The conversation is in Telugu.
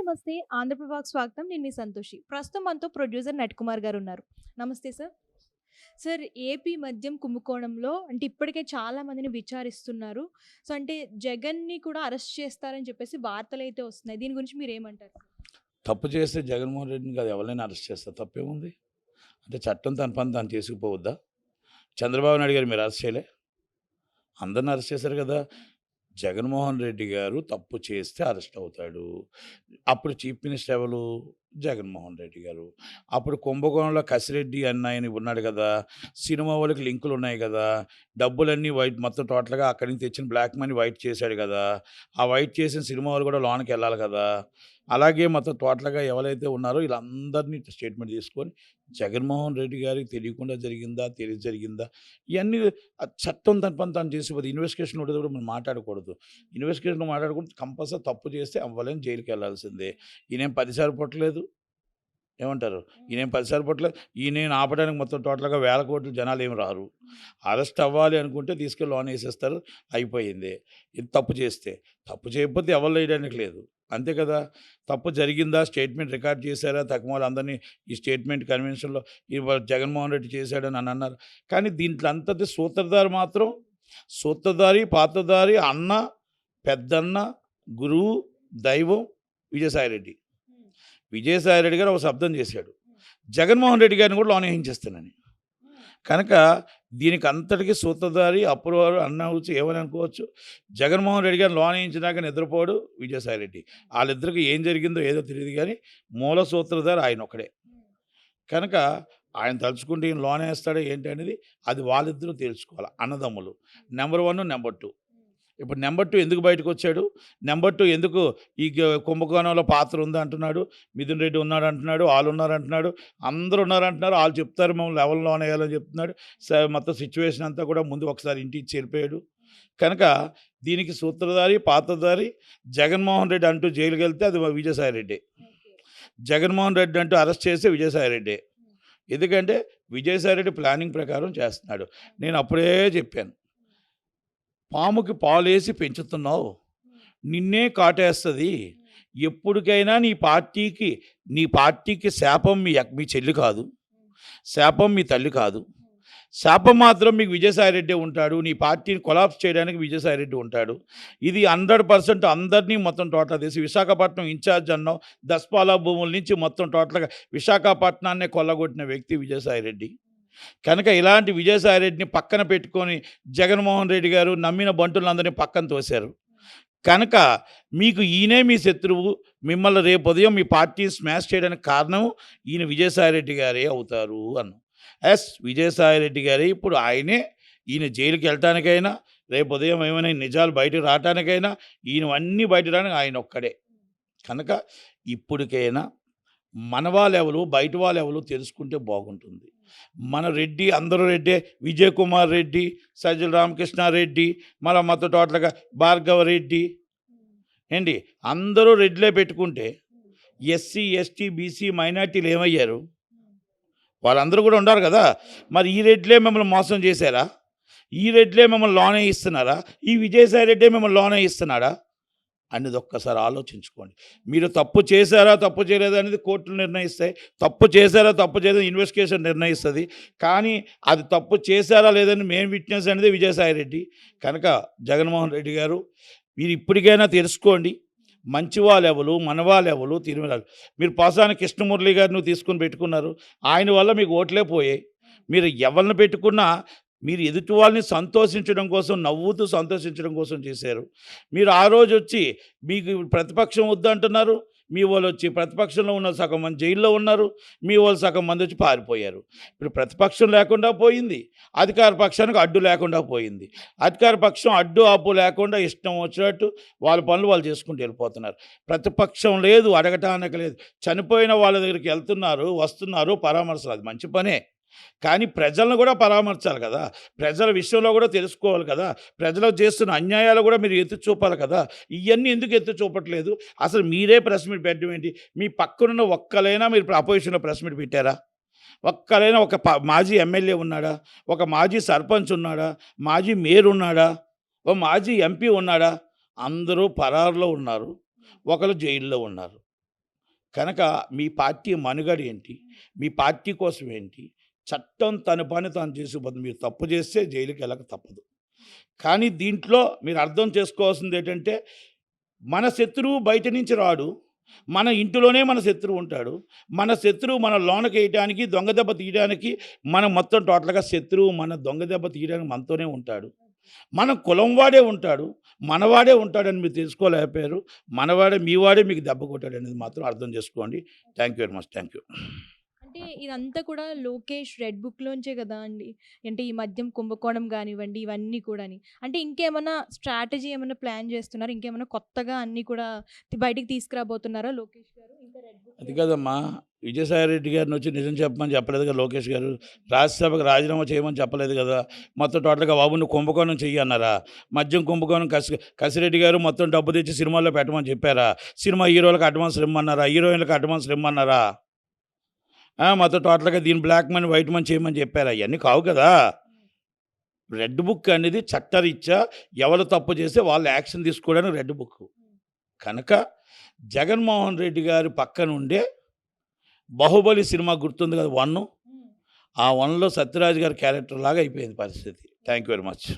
నమస్తే. ఆంధ్రప్రభకు స్వాగతం. నేను మీ సంతోషి. ప్రస్తుతం మనతో ప్రొడ్యూసర్ నట్‌కుమార్ గారున్నారు. నమస్తే సార్. సార్ ఏపీ మద్యం కుంభకోణంలో అంటే ఇప్పటికే చాలా మందిని విచారిస్తున్నారు. సో, అంటే జగన్‌ని కూడా అరెస్ట్ చేస్తారని చెప్పేసి వార్తలైతే వస్తున్నాయి. దీని గురించి మీరేమంటారు? తప్పు చేస్తే జగన్మోహన్ రెడ్డిని కాదు ఎవరినైనా అరెస్ట్ చేస్తారు, తప్పేముంది? అంటే చట్టం తన పని తాను చేసుకుపోవద్దా? చంద్రబాబు నాయుడు గారు మీరు అరెస్ట్ చేయలే? అందరిని అరెస్ట్ చేశారు కదా! జగన్మోహన్ రెడ్డి గారు తప్పు చేస్తే అరెస్ట్ అవుతాడు. అప్పుడు చీఫ్ మినిస్టర్ ఎవరు? జగన్మోహన్ రెడ్డి గారు. అప్పుడు కుంభకోణంలో కసిరెడ్డి అన్న ఆయన ఉన్నాడు కదా! సినిమా వాళ్ళకి లింకులు ఉన్నాయి కదా! డబ్బులన్నీ వైట్ మొత్తం టోటల్‌గా అక్కడి నుంచి తెచ్చిన బ్లాక్ మనీ వైట్ చేశాడు కదా! ఆ వైట్ చేసిన సినిమా వాళ్ళు కూడా లోనకెళ్ళాలి కదా! అలాగే మొత్తం టోటల్‌గా ఎవరైతే ఉన్నారో వీళ్ళందరినీ స్టేట్మెంట్ తీసుకొని జగన్మోహన్ రెడ్డి గారికి తెలియకుండా జరిగిందా? తెలిసి జరిగిందా? ఇయన్నీ చట్టం తన పని తాను చేసిపోతే ఇన్వెస్టిగేషన్ ఉండేది కూడా మనం మాట్లాడకూడదు. ఇన్వెస్టిగేషన్ మాట్లాడుకుంటే కంపల్సరీ తప్పు చేస్తే అవ్వలేని జైలుకెళ్ళాల్సిందే. ఈయనేం 10 సార్లు పుట్టలేదు. ఏమంటారు? ఈయనేం 10 సార్లు పుట్టలేదు. ఈయనని ఆపడానికి మొత్తం టోటల్‌గా వేల కోట్ల జనాలేమి రారు. అరెస్ట్ అవ్వాలి అనుకుంటే తీసుకెళ్ళి లోనేసేస్తారు. అయిపోయింది. ఇది తప్పు చేస్తే. తప్పు చేయకపోతే ఎవరు వేయడానికి లేదు. అంతే కదా! తప్పు జరిగిందా? స్టేట్మెంట్ రికార్డ్ చేశారా? తక్కువోళ్ళందరినీ ఈ స్టేట్మెంట్ కన్వెన్షన్‌లో జగన్మోహన్ రెడ్డి చేశాడని అన్నారు. కానీ దీంట్లో అంతటి సూత్రధారి మాత్రం సూత్రధారి, పాత్రధారి, అన్న, పెద్దన్న, గురువు, దైవం విజయసాయిరెడ్డి. విజయసాయిరెడ్డి గారు ఒక శబ్దం చేశాడు. జగన్మోహన్ రెడ్డి గారిని కూడా లోనేయించేస్తానని. కనుక దీనికి అంతటికి సూత్రధారి, అప్రూవర్ అన్నవచ్చు ఏమని అనుకోవచ్చు. జగన్మోహన్ రెడ్డి గారిని లోనేయించినాక నిద్రపోడు విజయసాయిరెడ్డి. వాళ్ళిద్దరికి ఏం జరిగిందో ఏదో తెలియదు కానీ మూల సూత్రధారి ఆయన ఒక్కడే. కనుక ఆయన తలుచుకుంటే ఈయన లోనేస్తాడో ఏంటి అనేది అది వాళ్ళిద్దరూ తేల్చుకోవాలి అన్నదమ్ములు. Number 1, number 2. ఇప్పుడు నెంబర్ 2 ఎందుకు బయటకొచ్చాడు? నెంబర్ 2 ఎందుకు ఈ కుంభకోణంలో పాత్ర ఉందంటున్నాడు? మిథున్ రెడ్డి ఉన్నాడంటున్నాడు, ఆళ్ళున్నారంటున్నాడు, అందరూ ఉన్నారంటున్నారు. ఆళ్ళు చెప్తారు మమ్మల్ని ఎవరిని లోనేయాలని చెప్తున్నాడు. మొత్తం సిచ్యువేషన్ అంతా కూడా ముందు ఒకసారి ఇంటిచ్చి వెళ్ళిపోయాడు. కనుక దీనికి సూత్రధారి, పాత్రధారి జగన్మోహన్ రెడ్డి అంటూ జైలుకెళ్తే అది విజయసాయిరెడ్డే. జగన్మోహన్ రెడ్డి అంటూ అరెస్ట్ చేస్తే విజయసాయిరెడ్డే. ఎందుకంటే విజయసాయిరెడ్డి ప్లానింగ్ ప్రకారం చేస్తున్నాడు. నేను అప్పుడే చెప్పాను. పాముకి పాలేసి పెంచుతున్నావు, నిన్నే కాటేస్తుంది. ఎప్పటికైనా నీ పార్టీకి శాపం మీ చెల్లి కాదు, శాపం మీ తల్లి కాదు. శాపం మాత్రం మీకు విజయసాయిరెడ్డి ఉంటాడు. నీ పార్టీని కొలాప్స్ చేయడానికి విజయసాయిరెడ్డి ఉంటాడు. ఇది 100% అందరినీ మొత్తం టోటల్ తీసి విశాఖపట్నం ఇన్ఛార్జ్ అన్నావు. దస్పాలా భూముల నుంచి మొత్తం టోటల్గా విశాఖపట్నాన్నే కొల్లగొట్టిన వ్యక్తి విజయసాయిరెడ్డి. కనుక ఇలాంటి విజయసాయిరెడ్డిని పక్కన పెట్టుకొని జగన్మోహన్ రెడ్డి గారు నమ్మిన బంటులందరినీ పక్కన తోశారు. కనుక మీకు ఈయనే మీ శత్రువు. మిమ్మల్ని రేపు ఉదయం మీ పార్టీని స్మాష్ చేయడానికి కారణం ఈయన విజయసాయిరెడ్డి గారే అవుతారు అన్నాం. విజయసాయిరెడ్డి గారే ఇప్పుడు ఈయన జైలుకి వెళ్ళటానికైనా, రేపు ఉదయం ఏమైనా నిజాలు బయటకు రావటానికైనా, ఈయనవన్నీ బయట రావడానికి ఆయన ఒక్కడే. కనుక ఇప్పటికైనా మన వాళ్ళెవరు, బయట వాళ్ళెవరు తెలుసుకుంటే బాగుంటుంది. మన రెడ్డి అందరూ రెడ్డే. విజయ్ కుమార్ రెడ్డి, సజ్జల రామకృష్ణారెడ్డి, మళ్ళీ మొత్తం టోటల్గా భార్గవ రెడ్డి ఏంటి అందరూ రెడ్లే పెట్టుకుంటే ఎస్సీ, ఎస్టీ, బీసీ, మైనార్టీలు ఏమయ్యారు? వాళ్ళందరూ కూడా ఉన్నారు కదా. మరి ఈ రెడ్లే మిమ్మల్ని మోసం చేశారా? ఈ రెడ్లే మిమ్మల్ని లోనే ఇస్తున్నారా? ఈ విజయసాయి రెడ్డే మిమ్మల్ని లోనే ఇస్తున్నాడా అనేది ఒక్కసారి ఆలోచించుకోండి. మీరు తప్పు చేశారా, తప్పు చేయలేదా అనేది కోర్టులు నిర్ణయిస్తాయి. తప్పు చేశారా, తప్పు చేయలేదని ఇన్వెస్టిగేషన్ నిర్ణయిస్తుంది. కానీ అది తప్పు చేశారా లేదని మేము విట్నెస్ అనేది విజయసాయిరెడ్డి. కనుక జగన్మోహన్ రెడ్డి గారు మీరు ఇప్పటికైనా తెలుసుకోండి. మంచి వాళ్ళెవరు, మన వాళ్ళెవరు తిరుమలాలు. మీరు పాసాని కృష్ణమురళి గారిని తీసుకొని పెట్టుకున్నారు. ఆయన వల్ల మీకు ఓట్లే పోయాయి. మీరు ఎవరిని పెట్టుకున్నా మీరు ఎదుటి వాళ్ళని సంతోషించడం కోసం, నవ్వుతూ సంతోషించడం కోసం చేశారు. మీరు ఆ రోజు వచ్చి మీకు ప్రతిపక్షం వద్దంటున్నారు. మీ వాళ్ళు వచ్చి ప్రతిపక్షంలో ఉన్న సగం మంది జైల్లో ఉన్నారు. మీ వాళ్ళు సగం మంది వచ్చి పారిపోయారు. ఇప్పుడు ప్రతిపక్షం లేకుండా పోయింది, అధికార పక్షానికి అడ్డు లేకుండా పోయింది. అధికార పక్షం అడ్డు ఆపు లేకుండా ఇష్టం వచ్చినట్టు వాళ్ళ పనులు వాళ్ళు చేసుకుంటూ వెళ్ళిపోతున్నారు. ప్రతిపక్షం లేదు, అడగటానికి లేదు. చనిపోయిన వాళ్ళ దగ్గరికి వెళ్తున్నారు, వస్తున్నారు, పరామర్శలు, అది మంచి పనే. కానీ ప్రజలను కూడా పరామర్చాలి కదా. ప్రజల విషయంలో కూడా తెలుసుకోవాలి కదా. ప్రజలకు చేస్తున్న అన్యాయాలు కూడా మీరు ఎత్తి చూపాలి కదా. ఇవన్నీ ఎందుకు ఎత్తి చూపట్లేదు? అసలు మీరే ప్రెస్ మీట్ పెట్టడం ఏంటి? మీ పక్కనున్న ఒక్కలైనా మీరు అపోజిషన్లో ప్రెస్ మీట్ పెట్టారా? ఒక్కలైనా ఒక మాజీ ఎమ్మెల్యే ఉన్నాడా? ఒక మాజీ సర్పంచ్ ఉన్నాడా? మాజీ మేయర్ ఉన్నాడా? ఒక మాజీ ఎంపీ ఉన్నాడా? అందరూ పరారులో ఉన్నారు, ఒకరు జైల్లో ఉన్నారు. కనుక మీ పార్టీ మనుగడ ఏంటి, మీ పార్టీ కోసం ఏంటి, చట్టం తన పని తాను చేసుకుపోతుంది. మీరు తప్పు చేస్తే జైలుకి వెళ్ళక తప్పదు. కానీ దీంట్లో మీరు అర్థం చేసుకోవాల్సింది ఏంటంటే, మన శత్రువు బయట నుంచి రాడు, మన ఇంటిలోనే మన శత్రువు ఉంటాడు. మన శత్రువు మన లోనకేయటానికి, దొంగ దెబ్బ తీయడానికి, మనం మొత్తం టోటల్గా శత్రువు మన దొంగ దెబ్బ తీయడానికి మనతోనే ఉంటాడు. మన కులం వాడే ఉంటాడు, మనవాడే ఉంటాడని మీరు తెలుసుకోలేకపోయారు. మనవాడే మీవాడే మీకు దెబ్బ కొట్టాడు అనేది మాత్రం అర్థం చేసుకోండి. Thank you very much. Thank you. అంటే ఇదంతా కూడా లోకేష్ రెడ్ బుక్‌లోంచే గదా అండి. అంటే ఈ మద్యం కుంభకోణం గానివ్వండి, ఇవన్నీ కూడాని. అంటే ఇంకేమన్నా స్ట్రాటజీ ఏమన్నా ప్లాన్ చేస్తున్నారా? ఇంకేమన్నా కొత్తగా అన్నీ కూడా బయటికి తీసుకురాబోతున్నారా లోకేష్ గారు? ఇంకా రెడ్ అది బుక్‌లో కాదమ్మా, విజయసాయి రెడ్డి గారిని వచ్చి నిజం చెప్పమని చెప్పలేదు కదా లోకేష్ గారు. రాజ్యసభకు రాజీనామా చేయమని చెప్పలేదు కదా. మొత్తం టోటల్గా బాబు నువ్వు కుంభకోణం చెయ్యి అన్నారా? మద్యం కుంభకోణం కసిరెడ్డి గారు మొత్తం డబ్బు తెచ్చి సినిమాల్లో పెట్టమని చెప్పారా? సినిమా హీరోలకు అడ్వాన్స్లు ఇమ్మన్నారా? హీరోయిన్లకు అడ్వాన్స్లు ఇమ్మన్నారా? మొత్తం టోటల్గా దీని బ్లాక్ మనీ వైట్ మనీ చేయమని చెప్పారా? ఇవన్నీ కావు కదా. రెడ్ బుక్ అనేది చట్టరీత్యా ఎవరు తప్పు చేస్తే వాళ్ళు యాక్షన్ తీసుకోవడానికి రెడ్ బుక్. కనుక జగన్మోహన్ రెడ్డి గారి పక్కనుండే బాహుబలి సినిమా గుర్తుంది కదా 1. ఆ 1లో సత్యరాజ్ గారి క్యారెక్టర్ లాగా అయిపోయింది పరిస్థితి. Thank you very much.